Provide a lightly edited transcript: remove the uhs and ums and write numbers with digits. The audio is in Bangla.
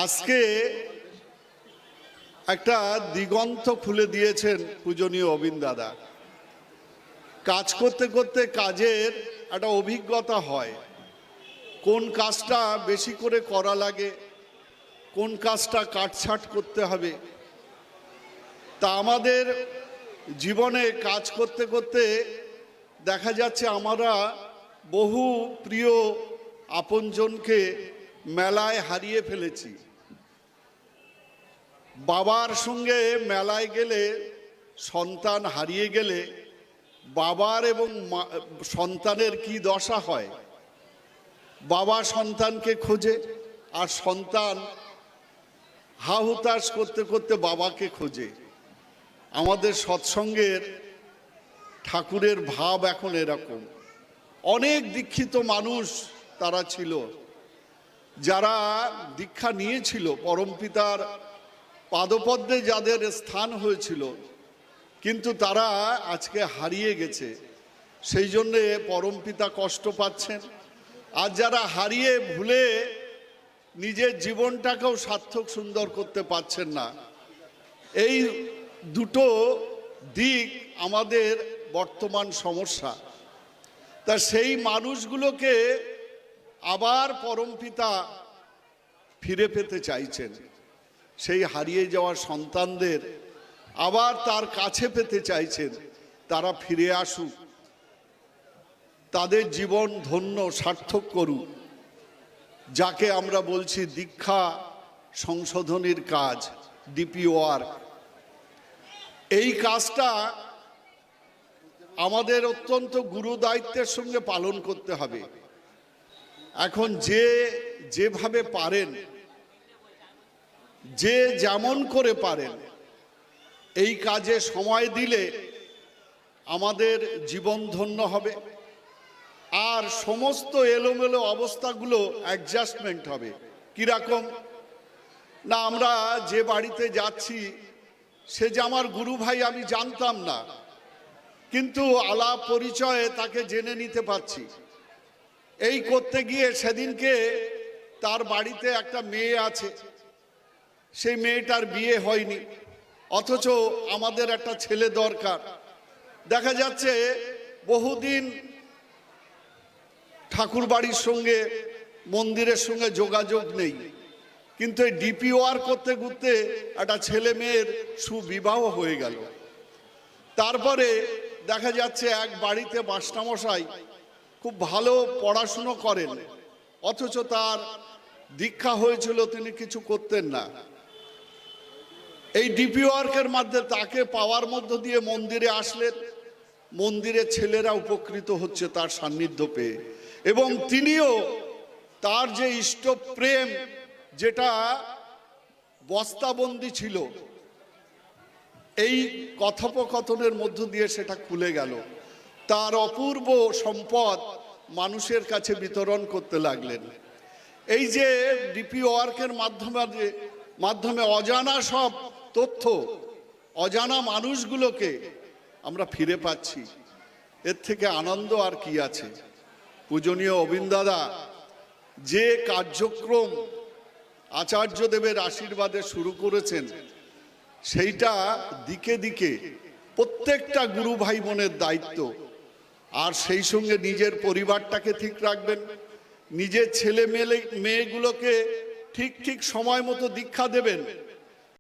আজকে একটা দিগন্ত খুলে দিয়েছেন পূজনীয় অবিন দাদা। কাজ করতে করতে কাজের একটা অভিজ্ঞতা হয়, কোন কাজটা বেশি করে করা লাগে, কোন কাজটা কাটছাট করতে হবে। তা আমাদের জীবনে কাজ করতে করতে দেখা যাচ্ছে আমরা বহু প্রিয় আপনজনকে মেলায় হারিয়ে ফেলেছি। বাবার সঙ্গে মেলায় গেলে সন্তান হারিয়ে গেলে বাবার এবং সন্তানের কি দশা হয়। বাবা সন্তানকে খোঁজে আর সন্তান হাহুতাশ করতে করতে বাবাকে খোঁজে। আমাদের সৎসঙ্গের ঠাকুরের ভাব এখন এরকম। অনেক দীক্ষিত মানুষ তারা ছিল, যারা দীক্ষা নিয়েছিল, পরমপিতার পাদপদ্মে যাদের স্থান হয়েছিল, কিন্তু তারা আজকে হারিয়ে গেছে। সেই জন্যে পরমপিতা কষ্ট পাচ্ছেন। আর যারা হারিয়ে ভুলে নিজের জীবনটাকেও সার্থক সুন্দর করতে পারছেন না, এই দুটো দিক আমাদের বর্তমান সমস্যা। তা সেই মানুষগুলোকে আবার পরমপিতা ফিরে পেতে চাইছেন। সেই হারিয়ে যাওয়া সন্তানদের আবার তার কাছে পেতে চাইছেন। তারা ফিরে আসুক, তাদের জীবন ধন্য সার্থক করুক, যাকে আমরা বলছি দীক্ষা সংশোধনীর কাজ, ডিপি ওয়ার্ক। এই কাজটা আমাদের অত্যন্ত গুরু দায়িত্বের সঙ্গে পালন করতে হবে। এখন যে যেভাবে পারেন, যে যেমন করে পারেন, এই কাজে সময় দিলে আমাদের জীবন ধন্য হবে। আর সমস্ত এলোমেলো অবস্থাগুলো অ্যাডজাস্টমেন্ট হবে। কিরকম না, আমরা যে বাড়িতে যাচ্ছি সে যে আমার গুরু ভাই আমি জানতাম না, কিন্তু আলাপ পরিচয়ে তাকে জেনে নিতে পারছি। এই করতে গিয়ে সেদিনকে তার বাড়িতে একটা মেয়ে আছে, সেই মেয়েটার বিয়ে হয়নি, অথচ আমাদের একটা ছেলে দরকার। দেখা যাচ্ছে বহুদিন ঠাকুর বাড়ির সঙ্গে মন্দিরের সঙ্গে যোগাযোগ নেই, কিন্তু এই ডিপি ওয়ার্ক করতে করতে একটা ছেলে মেয়ের সুবিবাহ হয়ে গেল। তারপরে দেখা যাচ্ছে এক বাড়িতে মাস্টারমশাই খুব ভালো পড়াশুনো করেন, অথচ তার দীক্ষা হয়েছিল, তিনি কিছু করতেন না। এই ডিপি ওয়ার্কের মধ্যে তাকে পাওয়ার মধ্য দিয়ে মন্দিরে আসলেন। মন্দিরের ছেলেরা উপকৃত হচ্ছে তার সান্নিধ্য পেয়ে, এবং তিনিও তার যে ইষ্ট প্রেম, যেটা বস্তাবন্দি ছিল, এই কথোপকথনের মধ্য দিয়ে সেটা খুলে গেল। তার অপূর্ব সম্পদ মানুষের কাছে বিতরণ করতে লাগলেন। এই যে ডিপি ওয়ার্কের মাধ্যমে অজানা সব তথ্য, অজানা মানুষগুলোকে আমরা ফিরে পাচ্ছি, এর থেকে আনন্দ আর কি আছে। পূজনীয় অবিন দাদা যে কার্যক্রম আচার্যদেবের আশীর্বাদে শুরু করেছেন, সেইটা দিকে দিকে প্রত্যেকটা গুরু ভাই বোনের দায়িত্ব। আর সেই সঙ্গে নিজের পরিবারটাকে ঠিক রাখবেন, নিজের ছেলে মেয়েগুলোকে ঠিক ঠিক সময় মতো দীক্ষা দেবেন,